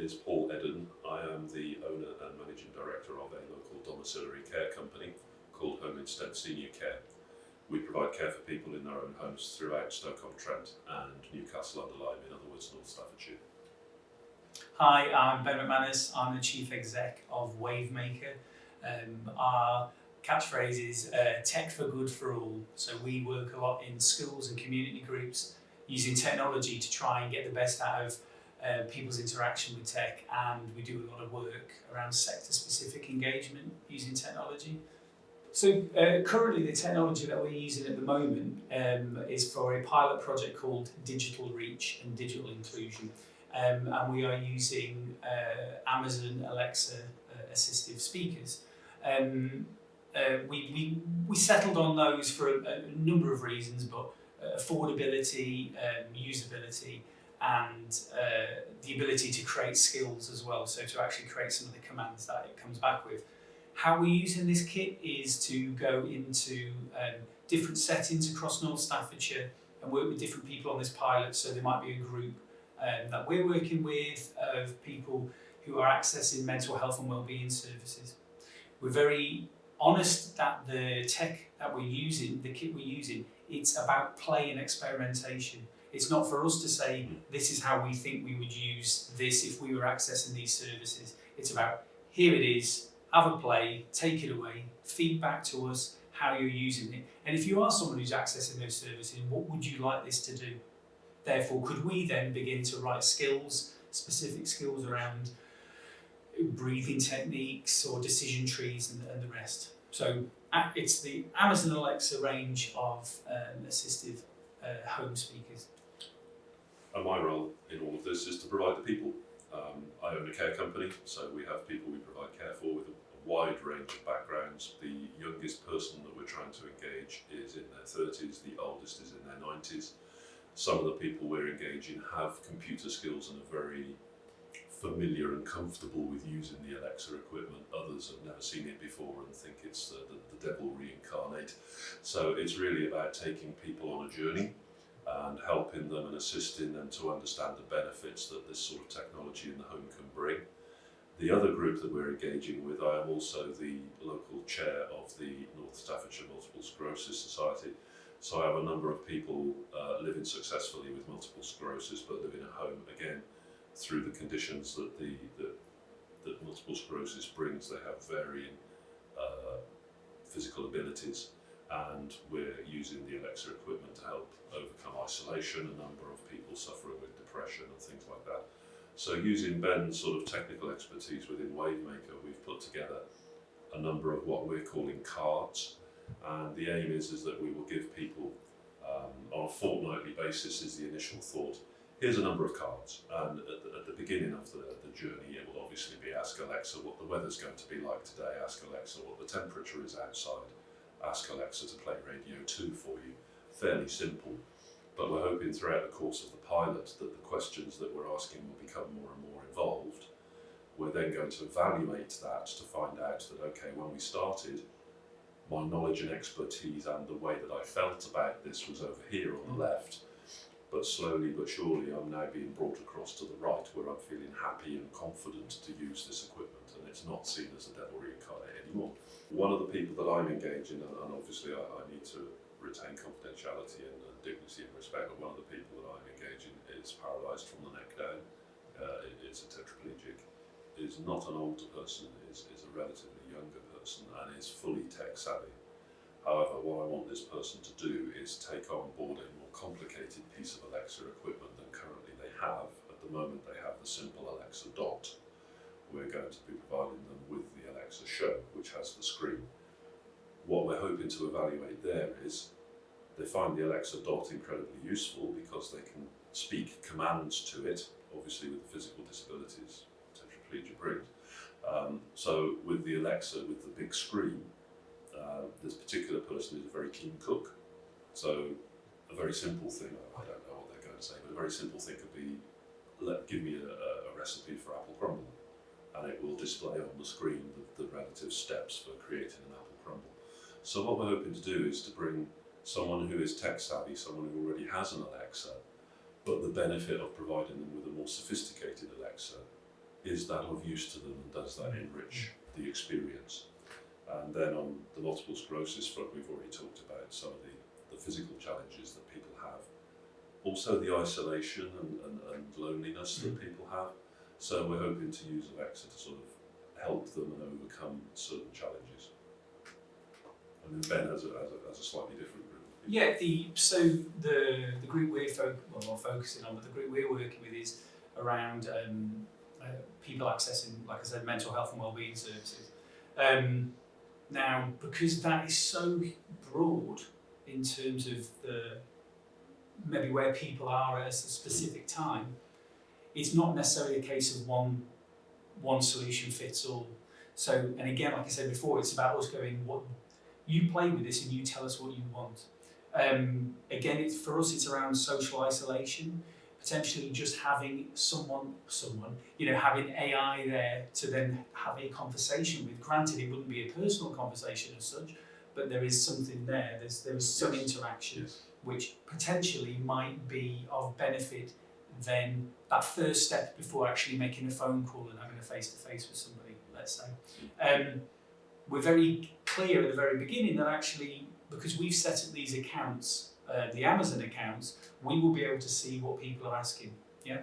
is Paul Eden. I am the owner and managing director of a local domiciliary care company called Home Instead Senior Care. We provide care for people in their own homes throughout Stoke-on-Trent and Newcastle-under-Lyme, in other words, North Staffordshire. Hi, I'm Ben McManus. I'm the Chief Exec of Wavemaker. Our catchphrase is tech for good for all. So we work a lot in schools and community groups using technology to try and get the best out of people's interaction with tech, and we do a lot of work around sector-specific engagement using technology. So currently the technology that we're using at the moment is for a pilot project called Digital Reach and Digital Inclusion. And we are using Amazon Alexa assistive speakers. We settled on those for a number of reasons, but affordability, usability, and the ability to create skills as well, so to actually create some of the commands that it comes back with. How we're using this kit is to go into different settings across North Staffordshire and work with different people on this pilot. So there might be a group that we're working with of people who are accessing mental health and wellbeing services. We're very honest that the tech that we're using, the kit we're using, it's about play and experimentation. It's not for us to say, this is how we think we would use this if we were accessing these services. It's about, here it is, have a play, take it away, feedback to us how you're using it. And if you are someone who's accessing those services, what would you like this to do? Therefore, could we then begin to write skills, specific skills around breathing techniques or decision trees and the rest. So it's the Amazon Alexa range of assistive home speakers. And my role in all of this is to provide the people. I own a care company, so we have people we provide care for with a wide range of backgrounds. The youngest person that we're trying to engage is in their 30s, the oldest is in their 90s. Some of the people we're engaging have computer skills and are very familiar and comfortable with using the Alexa equipment. Others have never seen it before and think it's the devil reincarnate. So it's really about taking people on a journey and helping them and assisting them to understand the benefits that this sort of technology in the home can bring. The other group that we're engaging with, I am also the local chair of the North Staffordshire Multiple Sclerosis Society. So I have a number of people living successfully with multiple sclerosis but living at home, again, through the conditions that that multiple sclerosis brings. They have varying physical abilities, and we're using the Alexa equipment to help overcome isolation. A number of people suffering with depression and things like that. So using Ben's sort of technical expertise within Wavemaker, we've put together a number of what we're calling cards, and the aim is that we will give people on a fortnightly basis is the initial thought. Here's a number of cards, and at the beginning of the journey it will obviously be ask Alexa what the weather's going to be like today, ask Alexa what the temperature is outside, ask Alexa to play Radio 2 for you. Fairly simple, but we're hoping throughout the course of the pilot that the questions that we're asking will become more and more involved. We're then going to evaluate that to find out that, okay, when we started, my knowledge and expertise and the way that I felt about this was over here on the left. But slowly but surely I'm now being brought across to the right where I'm feeling happy and confident to use this equipment, and it's not seen as a devil reincarnate anymore. One of the people that I'm engaging, and obviously I need to retain confidentiality and dignity and respect, but one of the people that I'm engaging is paralysed from the neck down. It's a tetraplegic, is not an older person, is a relatively younger person and is fully tech savvy. However, what I want this person to do is take on board a more complicated piece of Alexa equipment than currently they have. At the moment they have the simple Alexa Dot. We're going to be providing them with the Alexa Show, which has the screen. What we're hoping to evaluate there is they find the Alexa Dot incredibly useful because they can speak commands to it, obviously with the physical disabilities tetraplegia brings. So with the Alexa, with the big screen, this particular person is a very keen cook. So a very simple thing, I don't know what they're going to say, but a very simple thing could be, give me a recipe for apple crumble, and it will display on the screen the relative steps for creating an apple crumble. So what we're hoping to do is to bring someone who is tech savvy, someone who already has an Alexa, but the benefit of providing them with a more sophisticated Alexa is that of use to them and does that enrich the experience? And then on the multiple sclerosis front, we've already talked about some of the physical challenges that people have. Also the isolation and loneliness that people have. So we're hoping to use Alexa to sort of help them and overcome certain challenges. And then Ben has a slightly different group. Yeah, the group we're not focusing on, but the group we're working with is around people accessing, like I said, mental health and wellbeing services. Now, because that is so broad in terms of maybe where people are at a specific time, it's not necessarily a case of one solution fits all. So, and again, like I said before, it's about us going, what you play with this and you tell us what you want. Again, for us, it's around social isolation, potentially just having someone, having AI there to then have a conversation with. Granted, it wouldn't be a personal conversation as such, but there is something there. There is some interaction, which potentially might be of benefit than that first step before actually making a phone call and having a face-to-face with somebody, let's say. We're very clear at the very beginning that actually, because we've set up these accounts, the Amazon accounts, we will be able to see what people are asking. Yeah,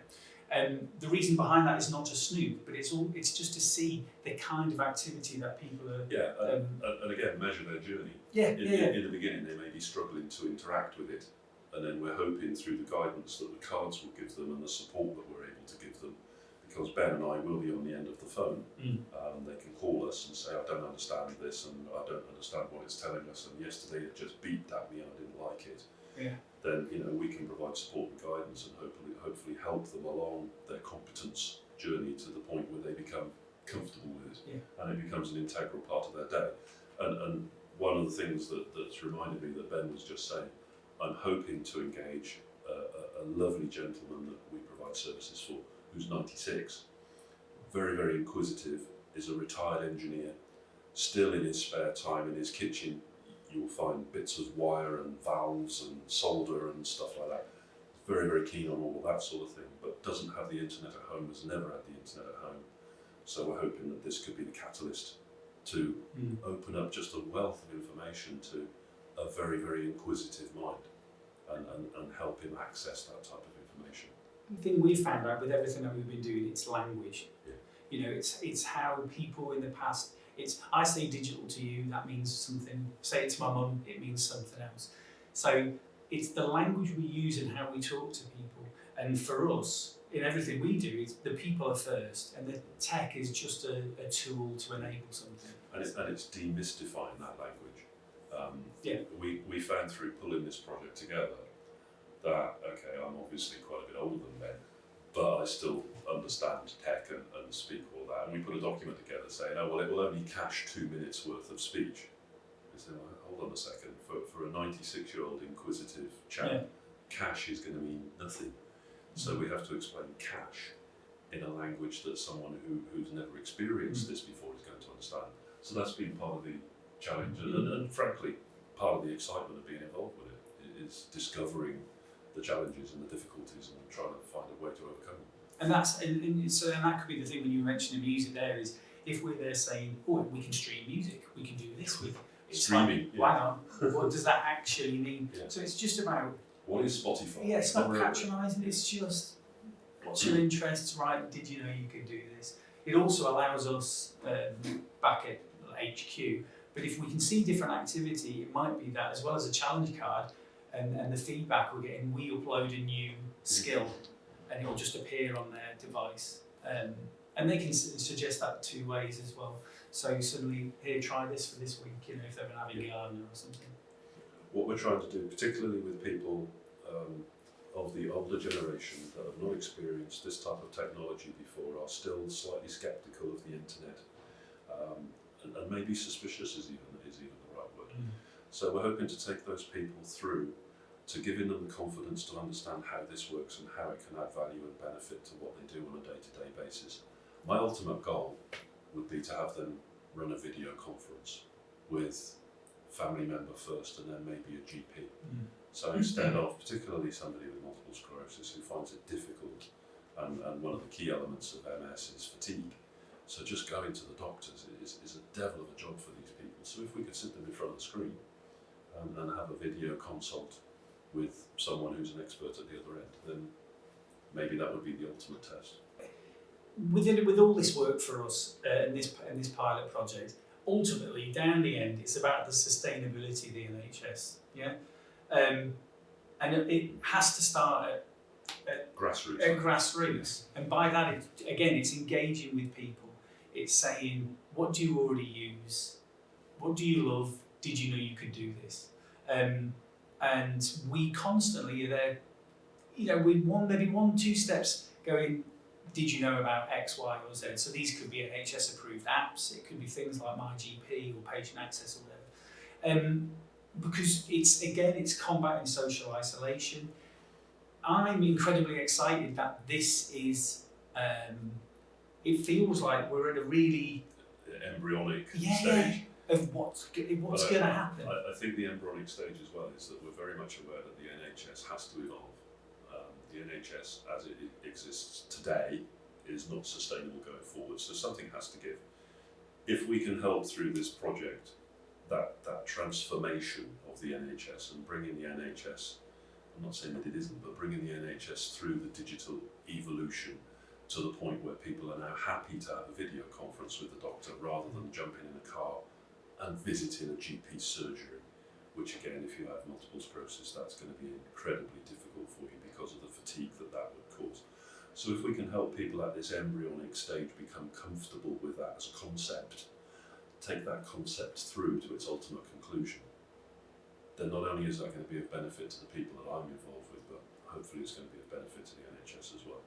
and the reason behind that is not to snoop, but it's just to see the kind of activity that people are. Yeah, and again, measure their journey. In the beginning, they may be struggling to interact with it, and then we're hoping through the guidance that the cards will give them and the support that we're able to give them. Because Ben and I will be on the end of the phone, they can call us and say, I don't understand this and I don't understand what it's telling us, and yesterday it just beeped at me and I didn't like it. Yeah. Then we can provide support and guidance and hopefully help them along their competence journey to the point where they become comfortable with it, and it becomes an integral part of their day. And one of the things that's reminded me that Ben was just saying, I'm hoping to engage a lovely gentleman that we provide services for, who's 96, very, very inquisitive, is a retired engineer, still in his spare time in his kitchen, you'll find bits of wire and valves and solder and stuff like that. Very, very keen on all of that sort of thing, but doesn't have the internet at home, has never had the internet at home. So we're hoping that this could be the catalyst to open up just a wealth of information to a very, very inquisitive mind and help him access that type of information. The thing we found out with everything that we've been doing, it's language. Yeah. It's how people in the past. I say digital to you, that means something. Say it to my mum, it means something else. So it's the language we use and how we talk to people. And for us, in everything we do, the people are first, and the tech is just a tool to enable something. And it's demystifying that language. We found through pulling this project together that, okay, I'm obviously quite a bit older than Ben, but I still understand tech and speak all that. And we put a document together saying, oh, well, it will only cache 2 minutes worth of speech. We said, well, hold on a second, for a 96-year-old inquisitive chap, cache is going to mean nothing. So we have to explain cache in a language that someone who's never experienced this before is going to understand. So that's been part of the challenge, and frankly, part of the excitement of being involved with it is discovering the challenges and the difficulties and trying to find a way to overcome them. And that could be the thing when you were mentioning music there, is if we're there saying, oh, we can stream music, we can do this with streaming. Like, hang on, what does that actually mean? Yeah. So it's just about. What is Spotify? Yeah, it's not patronising, it's just what's your interests, right? Did you know you could do this? It also allows us back at HQ, but if we can see different activity, it might be that as well as a challenge card and the feedback we're getting, we upload a new skill and it'll just appear on their device. And they can suggest that 2 ways as well. So suddenly, here, try this for this week, if they're an avid gardener or something. What we're trying to do, particularly with people of the older generation that have not experienced this type of technology before, are still slightly sceptical of the internet, and maybe suspicious is even the right word. So we're hoping to take those people through to giving them the confidence to understand how this works and how it can add value and benefit to what they do on a day-to-day basis. My ultimate goal would be to have them run a video conference with family member first and then maybe a GP. So instead of particularly somebody with multiple sclerosis who finds it difficult And one of the key elements of MS is fatigue. So just going to the doctors is a devil of a job for these people. So if we could sit them in front of the screen and have a video consult with someone who's an expert at the other end, then maybe that would be the ultimate test. With all this work for us in this pilot project, ultimately down the end, it's about the sustainability of the NHS. Yeah, and it has to start at Grassroots. Grassroots, and by that, it's engaging with people. It's saying, what do you already use? What do you love? Did you know you could do this? And we constantly are there, with maybe 1-2 steps going, did you know about X, Y, or Z? So these could be NHS approved apps, it could be things like MyGP or Patient Access or whatever. Because it's combating social isolation. I'm incredibly excited that this is, it feels like we're at a really embryonic stage. Yeah, of what's going to happen. I think the embryonic stage as well is that we're very much aware that the NHS has to evolve. The NHS as it exists today is not sustainable going forward, so something has to give. If we can help through this project that transformation of the NHS and bringing the NHS, I'm not saying that it isn't, but bringing the NHS through the digital evolution to the point where people are now happy to have a video conference with the doctor rather than jumping in a car and visiting a GP surgery, which again, if you have multiple sclerosis, that's going to be incredibly difficult for you because of the fatigue that would cause. So if we can help people at this embryonic stage become comfortable with that as a concept, take that concept through to its ultimate conclusion, then not only is that going to be of benefit to the people that I'm involved with, but hopefully it's going to be of benefit to the NHS as well.